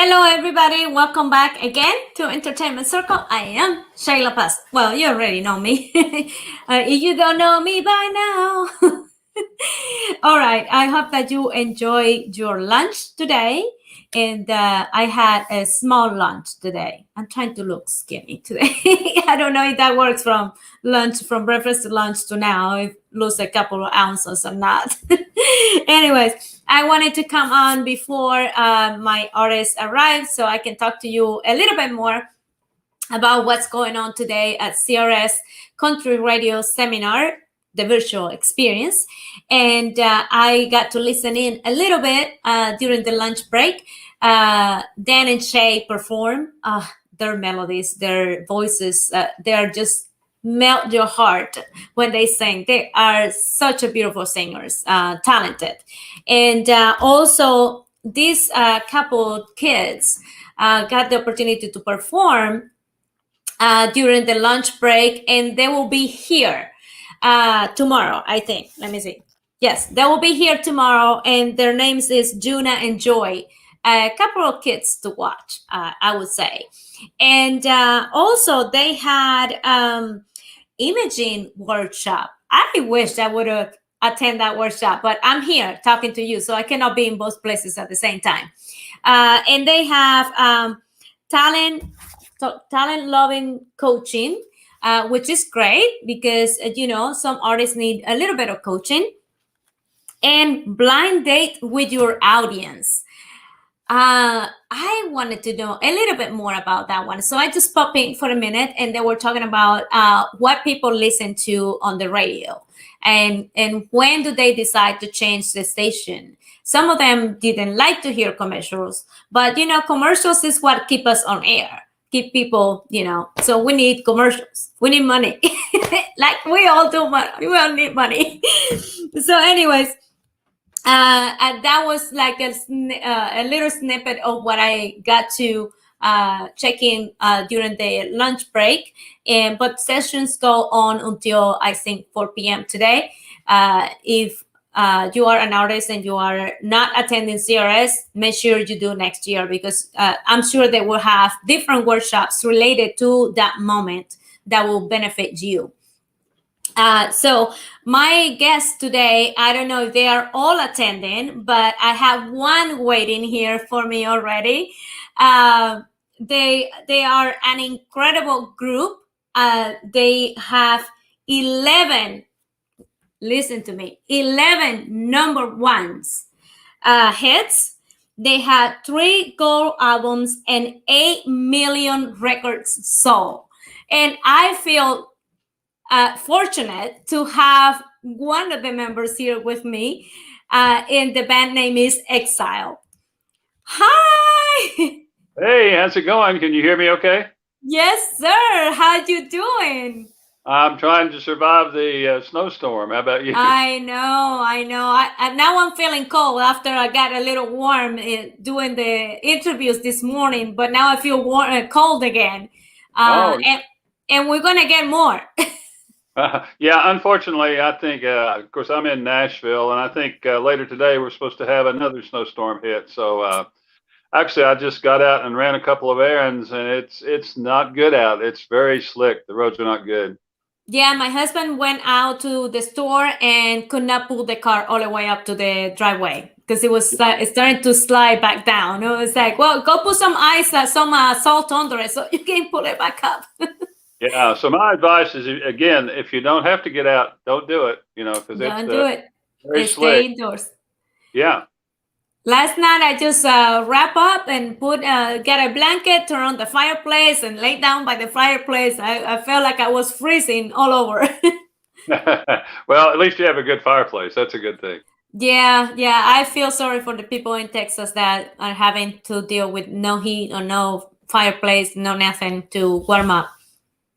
Hello, everybody. Welcome back again to Entertainment Circle. I am Sheyla Paz. Well, you already know me. If you don't know me by now. All right. I hope that you enjoy your lunch today. And I had a small lunch today. I'm trying to look skinny today. I don't know if that works from breakfast to lunch to now. If lose a couple of ounces or not. Anyways, I wanted to come on before my artist arrives so I can talk to you a little bit more about what's going on today at CRS Country Radio Seminar, the virtual experience. And I got to listen in a little bit during the lunch break. Dan and Shay perform their melodies, their voices. They are just melt your heart when they sing. They are such a beautiful singers, talented. And also, these couple kids got the opportunity to perform during the lunch break, and they will be here tomorrow, I think. Let me see. Yes, they will be here tomorrow, and their names is Juna and Joy. A couple of kids to watch, I would say. And also, they had imaging workshop. I wish I would have attend that workshop, but I'm here talking to you, so I cannot be in both places at the same time. And they have talent loving coaching, which is great because some artists need a little bit of coaching, and blind date with your audience. I wanted to know a little bit more about that one. So I just popped in for a minute, and they were talking about what people listen to on the radio, and when do they decide to change the station. Some of them didn't like to hear commercials, but commercials is what keep us on air, keep people, so we need commercials, we need money. Like we all do, we all need money. So anyways, and that was like a little snippet of what I got to check in during the lunch break. But sessions go on until I think 4 p.m. today. If you are an artist and you are not attending CRS, make sure you do next year, because I'm sure they will have different workshops related to that moment that will benefit you. So my guests today, I don't know if they are all attending, but I have one waiting here for me already. They are an incredible group. They have 11, listen to me, 11 number ones hits. They had 3 gold albums and 8 million records sold. And I feel fortunate to have one of the members here with me, and the band name is Exile. Hi. Hey, how's it going? Can you hear me okay? Yes, sir. How you doing? I'm trying to survive the snowstorm. How about you? I know. Now I'm feeling cold after I got a little warm doing the interviews this morning, but now I feel cold again. And we're going to get more. Yeah, unfortunately, I think, of course, I'm in Nashville, and I think later today we're supposed to have another snowstorm hit. So actually, I just got out and ran a couple of errands, and it's not good out. It's very slick. The roads are not good. Yeah, my husband went out to the store and could not pull the car all the way up to the driveway because it was starting to slide back down. It was like, well, go put some ice, some salt under it so you can pull it back up. Yeah. So my advice is, again, if you don't have to get out, don't do it. Because don't do it. Very Stay slick. indoors. Yeah. Last night I just wrap up and get a blanket, turn on the fireplace, and lay down by the fireplace. I felt like I was freezing all over. Well, at least you have a good fireplace. That's a good thing. Yeah. I feel sorry for the people in Texas that are having to deal with no heat or no fireplace, no nothing to warm up.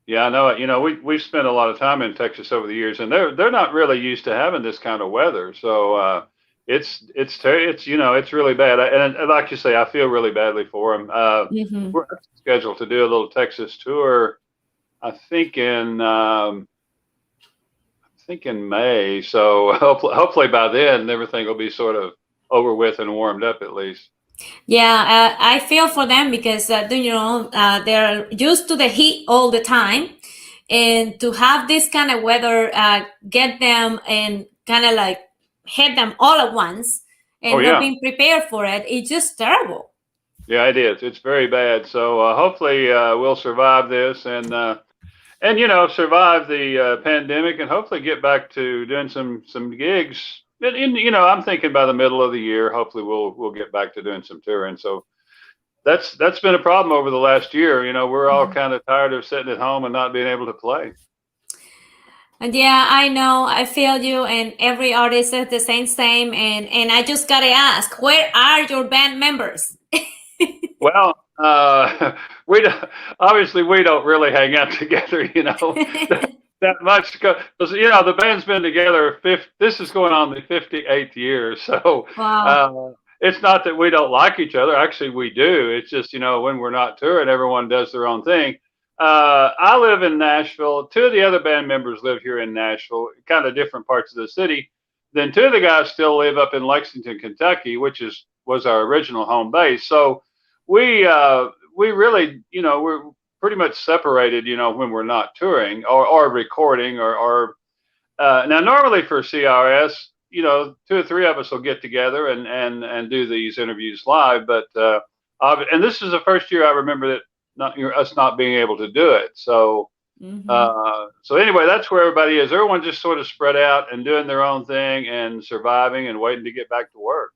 Yeah, I know. We've spent a lot of time in Texas over the years, and they're not really used to having this kind of weather. So it's really bad. And like you say, I feel really badly for them. We're scheduled to do a little Texas tour, I think in May. So hopefully by then everything will be sort of over with and warmed up at least. Yeah, I feel for them because they're used to the heat all the time, and to have this kind of weather get them and kind of like hit them all at once Oh and not yeah. being prepared for it, it's just terrible. Yeah, it is. It's very bad. So hopefully we'll survive this and survive the pandemic and hopefully get back to doing some gigs. And I'm thinking by the middle of the year, hopefully we'll get back to doing some touring. So that's been a problem over the last year. We're all Mhm. kind of tired of sitting at home and not being able to play. And yeah, I know, I feel you, and every artist says the same, and I just gotta ask, where are your band members? Well, we don't, obviously we don't really hang out together, that much because the band's been together. This is going on the 58th year, so Wow. uh, it's not that we don't like each other. Actually, we do. It's just when we're not touring, everyone does their own thing. I live in Nashville. Two of the other band members live here in Nashville, kind of different parts of the city. Then two of the guys still live up in Lexington, Kentucky, which was our original home base. So we really we're pretty much separated when we're not touring or recording or now normally for CRS two or three of us will get together and do these interviews live, but and this is the first year I remember that us not being able to do it. So Hmm. so anyway, that's where everybody is. Everyone just sort of spread out and doing their own thing and surviving and waiting to get back to work.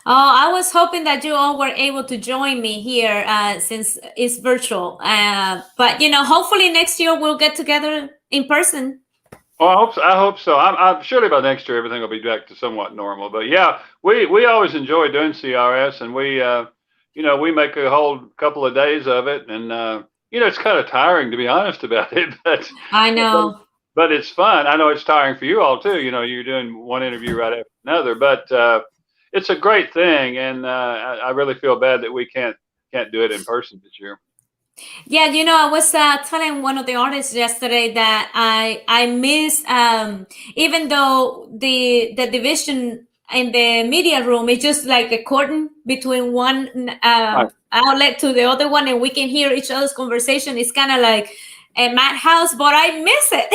Oh, I was hoping that you all were able to join me here since it's virtual. But hopefully next year we'll get together in person. Oh, I hope so. I'm surely by next year everything will be back to somewhat normal. But yeah, we always enjoy doing CRS, and we make a whole couple of days of it, and it's kind of tiring to be honest about it, but I but, know. but it's fun. I know it's tiring for you all too. You're doing one interview right after another, but it's a great thing, and I really feel bad that we can't do it in person this year. Yeah, I was telling one of the artists yesterday that I miss, even though the division in the media room is just like a curtain between one Right. outlet to the other one, and we can hear each other's conversation. It's kind of like a madhouse, but I miss it.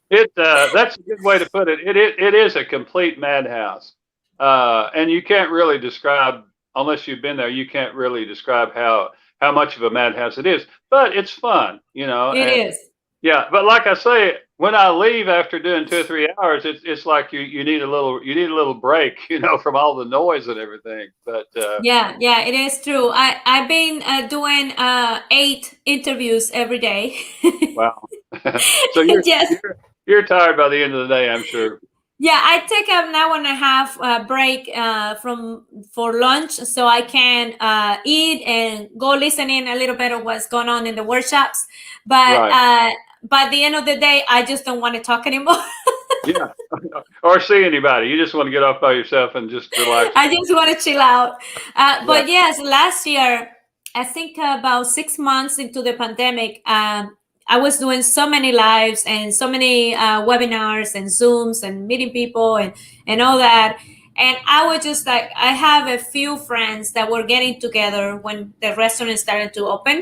Yeah, that's a good way to put it. It is a complete madhouse, and you can't really describe unless you've been there. You can't really describe how much of a madhouse it is, but it's fun, It And is. yeah, but like I say, when I leave after doing 2 or 3 hours, it's like you need a little break, from all the noise and everything. But Yeah, yeah, it is true. I've been doing 8 interviews every day. wow, so you're Yes. you're you're tired by the end of the day, I'm sure. Yeah, I take an hour and a half break from for lunch, so I can eat and go listen in a little bit of what's going on in the workshops. But Right. by the end of the day, I just don't want to talk anymore. Yeah. Or see anybody. You just want to get off by yourself and just relax. I just want to chill out. Yeah. But yes, last year, I think about 6 months into the pandemic, I was doing so many lives and so many webinars and Zooms and meeting people and all that. And I was just like, I have a few friends that were getting together when the restaurant started to open.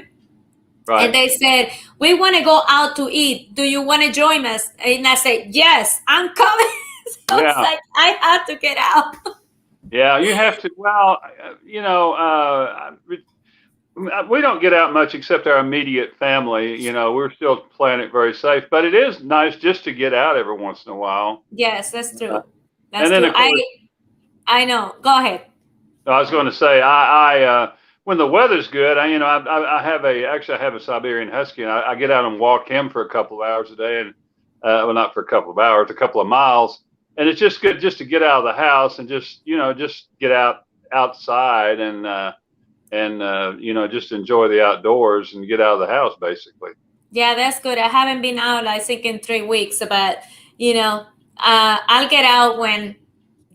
And Right. they said, we want to go out to eat. Do you want to join us? And I said, yes, I'm coming. So it's Yeah. like, I had to get out. Yeah. You have to. Well, we don't get out much except our immediate family. We're still playing it very safe, but it is nice just to get out every once in a while. Yes, that's Uh, true. and That's then, true. of course, I know. Go ahead. I was going to say, when the weather's good, I have a Siberian Husky, and I get out and walk him for a couple of hours a day, and well, not for a couple of hours, a couple of miles, and it's just good just to get out of the house and just get outside and just enjoy the outdoors and get out of the house, basically. Yeah, that's good. I haven't been out, I think, in 3 weeks, but I'll get out when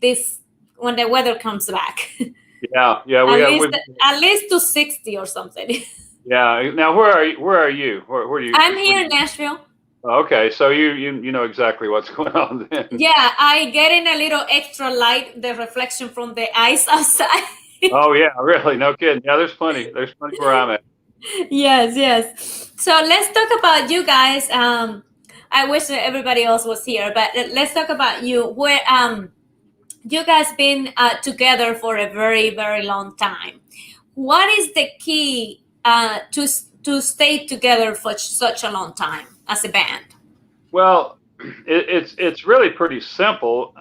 the weather comes back. Yeah, yeah, at we have. least at least to 60 or something. Yeah. Now, where are you? Where are you? Where do you? I'm here in Nashville. Okay, so you know exactly what's going on then. Yeah, I getting a little extra light, the reflection from the ice outside. Oh yeah, really? No kidding. Yeah, there's plenty. There's plenty where I'm at. Yes, yes. So let's talk about you guys. I wish that everybody else was here, but let's talk about you. Where you guys been together for a very, very long time. What is the key to stay together for such a long time as a band? Well, it's really pretty simple.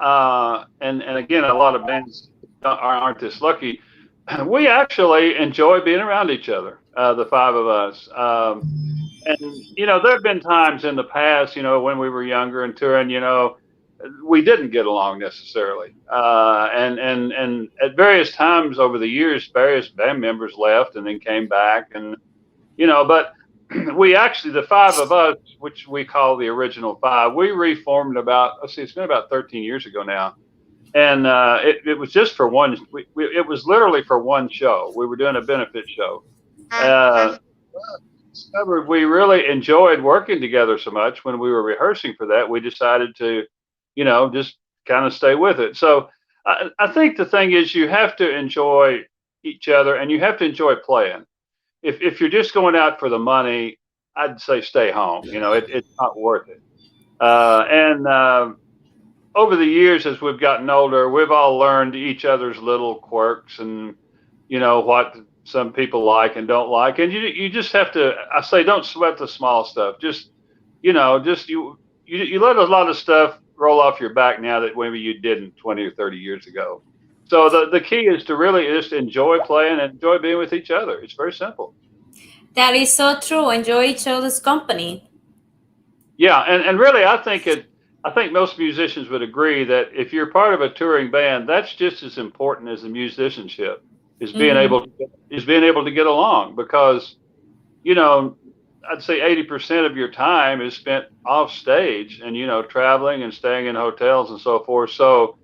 And again, a lot of bands aren't this lucky. We actually enjoy being around each other, the five of us. And there have been times in the past, when we were younger and touring, we didn't get along necessarily. And at various times over the years, various band members left and then came back, and but we actually, the five of us, which we call the original five, we reformed about, let's see, it's been about 13 years ago now. And it was just for one, it was literally for one show. We were doing a benefit show. Discovered we really enjoyed working together so much when we were rehearsing for that, we decided to, just kind of stay with it. So I think the thing is you have to enjoy each other and you have to enjoy playing. If you're just going out for the money, I'd say stay home. It's not worth it. And over the years, as we've gotten older, we've all learned each other's little quirks and, what some people like and don't like. And you just have to, I say, don't sweat the small stuff. Just, you let a lot of stuff roll off your back now that maybe you didn't 20 or 30 years ago. So the key is to really just enjoy playing and enjoy being with each other. It's very simple. That is so true. Enjoy each other's company. Yeah, and really, I think most musicians would agree that if you're part of a touring band, that's just as important as the musicianship, is being able to get along, because I'd say 80% of your time is spent off stage and traveling and staying in hotels and so forth. So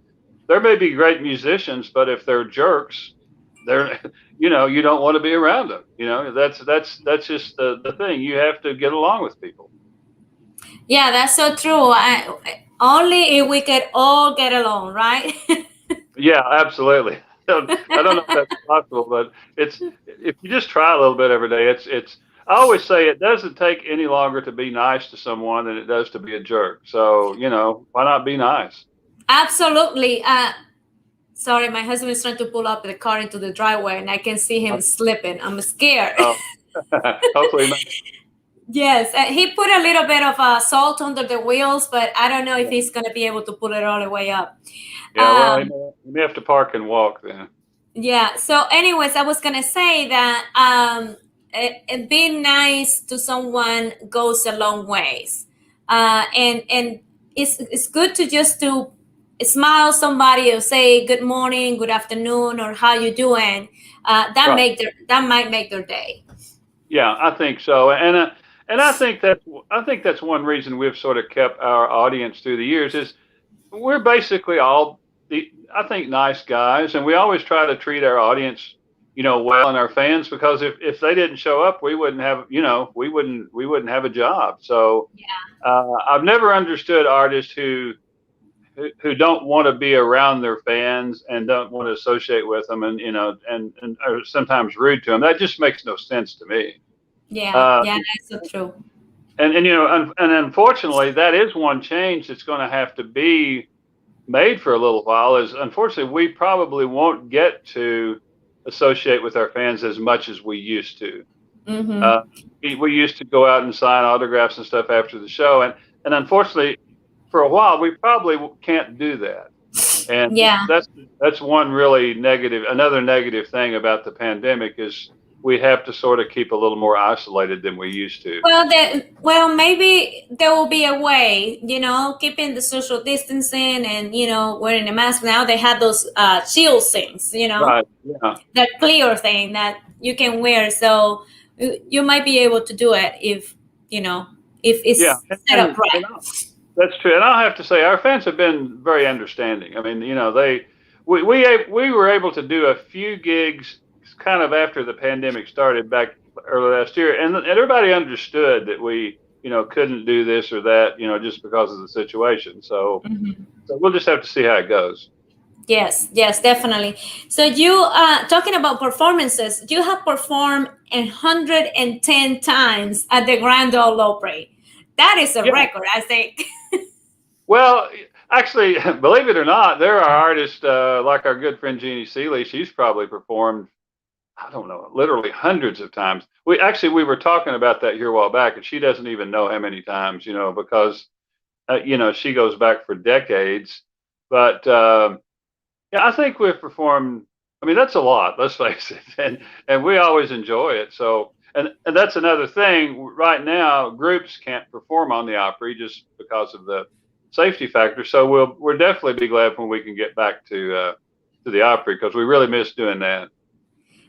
there may be great musicians, but if they're jerks, they're you don't want to be around them. That's just the thing. You have to get along with people. Yeah, that's so true. Only if we could all get along, right? Yeah, absolutely. I don't know if that's possible, but if you just try a little bit every day, it's. I always say it doesn't take any longer to be nice to someone than it does to be a jerk. So why not be nice? Absolutely. Sorry, my husband is trying to pull up the car into the driveway, and I can see him slipping. I'm scared. Oh. Hopefully not. Yes, he put a little bit of salt under the wheels, but I don't know if he's going to be able to pull it all the way up. Yeah, well, you may have to park and walk then. Yeah. So, anyways, I was going to say that being nice to someone goes a long ways, and it's good to just to smile somebody or say good morning, good afternoon, or how you doing. That might make their day. Yeah, I think so, and I think that's one reason we've sort of kept our audience through the years is we're basically all I think nice guys, and we always try to treat our audience well, and our fans, because if they didn't show up, we wouldn't have we wouldn't have a job. So I've never understood artists who don't want to be around their fans and don't want to associate with them, and and are sometimes rude to them. That just makes no sense to me. Yeah, that's so true. And unfortunately, that is one change that's going to have to be made for a little while. Is unfortunately we probably won't get to associate with our fans as much as we used to. We used to go out and sign autographs and stuff after the show, and unfortunately, for a while, we probably can't do that. And that's one really another negative thing about the pandemic is we have to sort of keep a little more isolated than we used to. Well, maybe there will be a way, keeping the social distancing and, wearing a mask. Now they have those shield things, Right, yeah. That clear thing that you can wear. So you might be able to do it if it's set up right. That's true, and I'll have to say our fans have been very understanding. I mean, we were able to do a few gigs kind of after the pandemic started back early last year, and everybody understood that we couldn't do this or that, just because of the situation. So, Mhm. so we'll just have to see how it goes. Yes, yes, definitely. So you talking about performances, you have performed 110 times at the Grand Ole Opry. That is a Yeah. record, I think. Well, actually, believe it or not, there are artists like our good friend Jeannie Seeley. She's probably performed, I don't know, literally hundreds of times. We were talking about that here a while back, and she doesn't even know how many times, because she goes back for decades. But yeah, I think we've performed. I mean, that's a lot. Let's face it, and we always enjoy it. So, and that's another thing. Right now, groups can't perform on the Opry just because of the safety factor. So we'll definitely be glad when we can get back to the Opry, because we really miss doing that.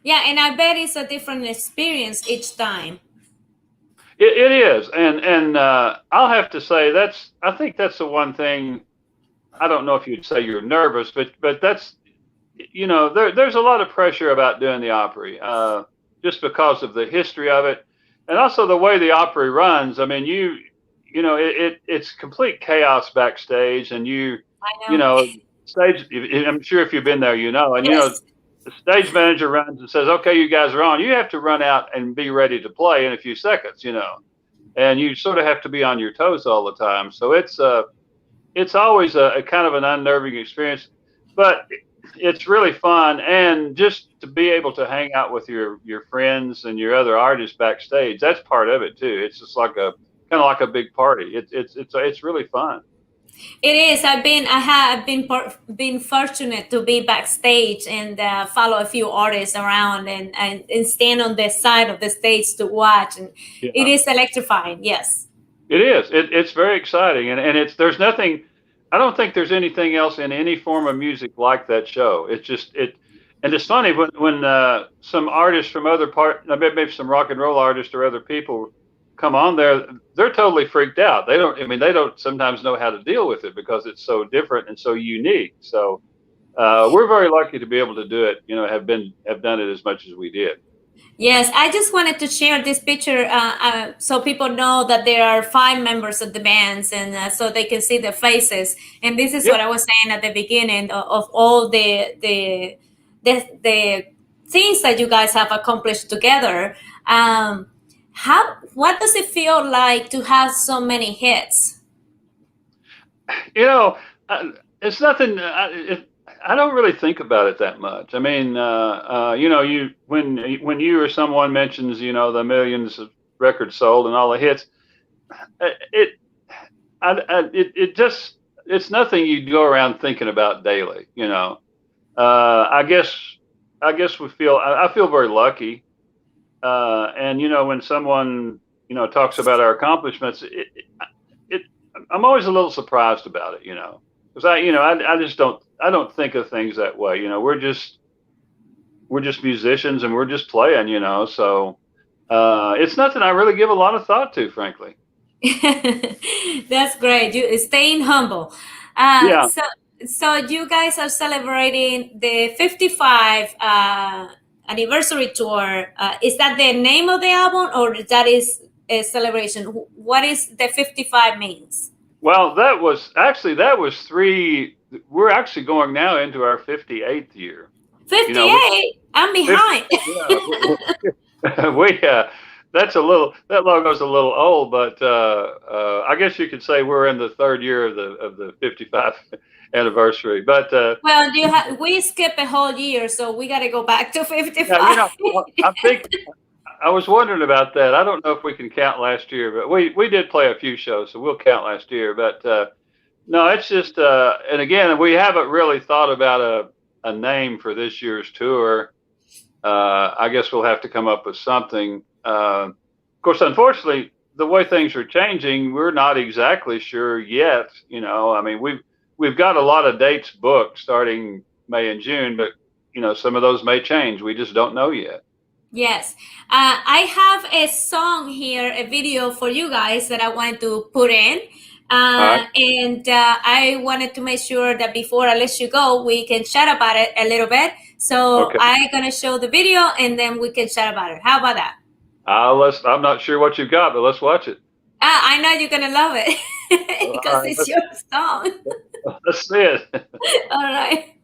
Yeah, and I bet it's a different experience each time. It is, and I'll have to say I think that's the one thing. I don't know if you'd say you're nervous, but that's there's a lot of pressure about doing the Opry, just because of the history of it, and also the way the Opry runs. I mean, it's complete chaos backstage, and I you know. know, stage. I'm sure if you've been there, and Yes. the stage manager runs and says, "Okay, you guys are on." You have to run out and be ready to play in a few seconds, and you sort of have to be on your toes all the time. So it's always a kind of an unnerving experience, but it's really fun. And just to be able to hang out with your friends and your other artists backstage, that's part of it too. It's just like kind of like a big party. It's really fun. It is. I have been fortunate to be backstage and follow a few artists around and stand on the side of the stage to watch, and it Yeah, is electrifying. Yes. it is. It's very exciting, and there's nothing. I don't think there's anything else in any form of music like that show. It's just it. And it's funny when some artists from other maybe some rock and roll artists or other people come on there, they're totally freaked out. They don't. I mean, they don't sometimes know how to deal with it because it's so different and so unique. So we're very lucky to be able to do it. Have done it as much as we did. Yes, I just wanted to share this picture so people know that there are 5 members of the bands, and so they can see the faces. And this is Yeah. what I was saying at the beginning of all the things that you guys have accomplished together. What does it feel like to have so many hits? You know, it's nothing. I don't really think about it that much. I mean, you when you or someone mentions, the millions of records sold and all the hits, it, it just it's nothing you go around thinking about daily. I guess I feel very lucky, and when someone talks about our accomplishments, it I'm always a little surprised about it, because I just I don't think of things that way. We're just musicians and we're just playing, so it's nothing I really give a lot of thought to, frankly. That's great. You staying humble. Yeah. So you guys are celebrating the 55 anniversary tour. Is that the name of the album, or that is a celebration? What is the 55 means? Well, that was three. We're actually going now into our 58th year. You know, 58. I'm 50, behind. yeah, that logo's a little old, but I guess you could say we're in the third year of the 55 anniversary. But Well, we skip a whole year, so we got to go back to yeah, 55. I think I was wondering about that. I don't know if we can count last year, but we did play a few shows, so we'll count last year. But no, it's just and again, we haven't really thought about a name for this year's tour. I guess we'll have to come up with something. Of course, unfortunately, the way things are changing, we're not exactly sure yet. I mean, we've got a lot of dates booked starting May and June, but some of those may change. We just don't know yet. Yes. I have a song here, a video for you guys that I wanted to put in. All right. And I wanted to make sure that before I let you go, we can chat about it a little bit. So Okay. I'm going to show the video and then we can chat about it. How about that? I'm not sure what you've got, but let's watch it. I know you're gonna love it All because right, it's your song. let's see it. All right.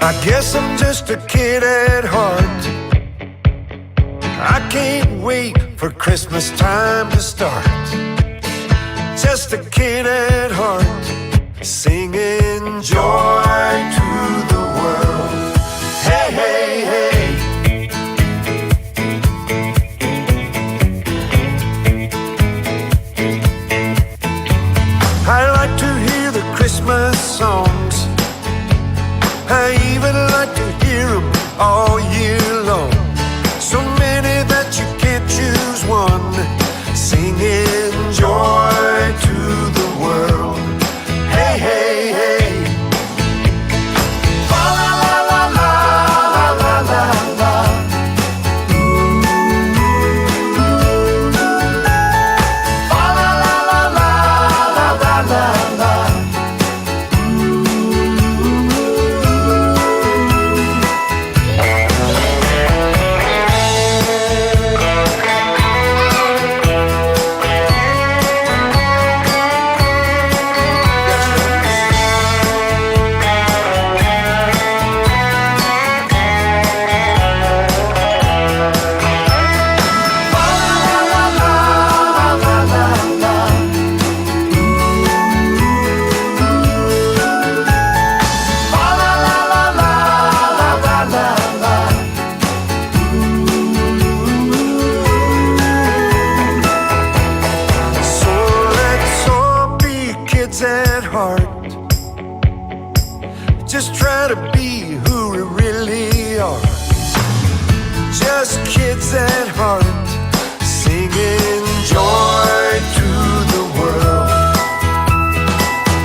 I guess I'm just a kid at heart. I can't wait for Christmas time to start. Just a kid at heart, singing joy to the world. Hey, hey, hey. I like to hear the Christmas songs. I even like to hear them all year long. So many that you can't choose one, singing joy to the world. Hey, hey, hey. Fa la la la la la la la. Fa la la la la la la la. So let's all be kids at heart. Just try to be who we really are. Just kids at heart, singing joy to the world.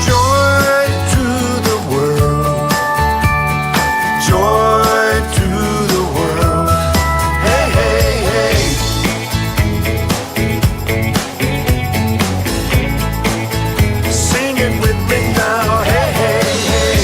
Joy to the world. Joy to the world. Hey, hey, hey. Sing it with me now. Hey, hey, hey.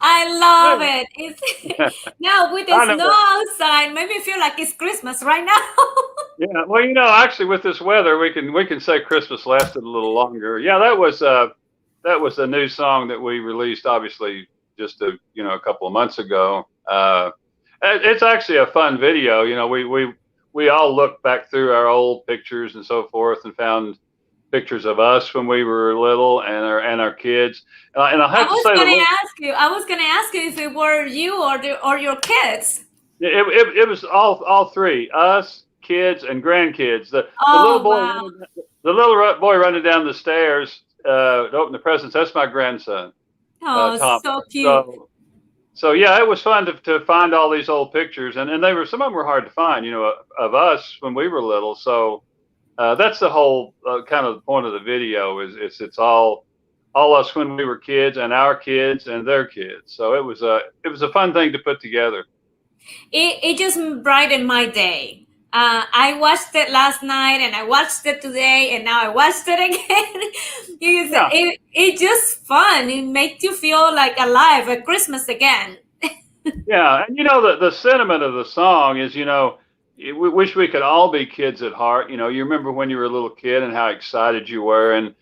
I love it. It's now with the I know. snow outside, made me feel like it's Christmas right now. Yeah, well, actually, with this weather, we can say Christmas lasted a little longer. Yeah, that was a new song that we released, obviously, just a couple of months ago. It's actually a fun video. We all looked back through our old pictures and so forth and found pictures of us when we were little and our kids. And I I have to was say, gonna ask you. I was gonna ask you if it were you or your kids. it was all three, us, kids, and grandkids. The little Oh boy, wow! boy running down the stairs to open the presents. That's my grandson, Oh, Tom. so cute. So yeah, it was fun to find all these old pictures, and they were some of them were hard to find, of us when we were little. So that's the whole kind of the point of the video is it's all us when we were kids and our kids and their kids. So it was a fun thing to put together. It just brightened my day. I watched it last night and I watched it today and now I watched it again. Yeah. It's just fun. It makes you feel like alive at Christmas again. Yeah, and the sentiment of the song is, we wish we could all be kids at heart. You remember when you were a little kid and how excited you were, and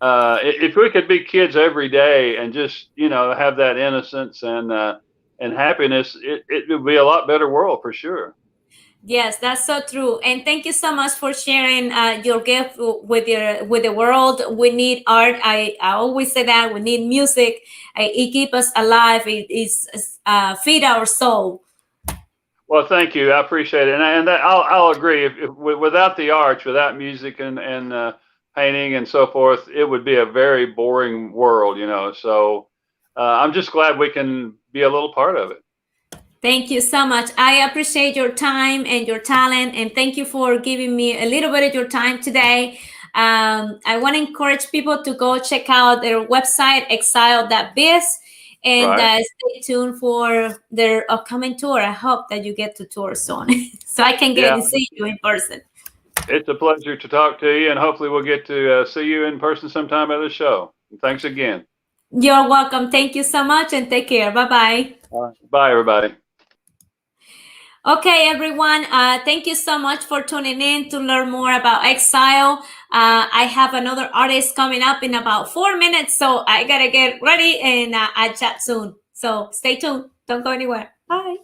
if we could be kids every day and just have that innocence and happiness, it would be a lot better world for sure. Yes, that's so true. And thank you so much for sharing your gift with the world. We need art. I always say that we need music. It keeps us alive. It is feed our soul. Well, thank you. I appreciate it, and I'll agree. If without the arts, without music and painting and so forth, it would be a very boring world. So I'm just glad we can be a little part of it. Thank you so much. I appreciate your time and your talent, and thank you for giving me a little bit of your time today. I want to encourage people to go check out their website, exile.biz. And Right. stay tuned for their upcoming tour. I hope that you get to tour soon so I can get Yeah. to see you in person. It's a pleasure to talk to you, and hopefully we'll get to see you in person sometime at the show. And thanks again. You're welcome. Thank you so much and take care. Bye-bye. Bye, everybody. Okay, everyone. Thank you so much for tuning in to learn more about Exile. I have another artist coming up in about 4 minutes, so I gotta get ready and I'll chat soon. So stay tuned. Don't go anywhere. Bye.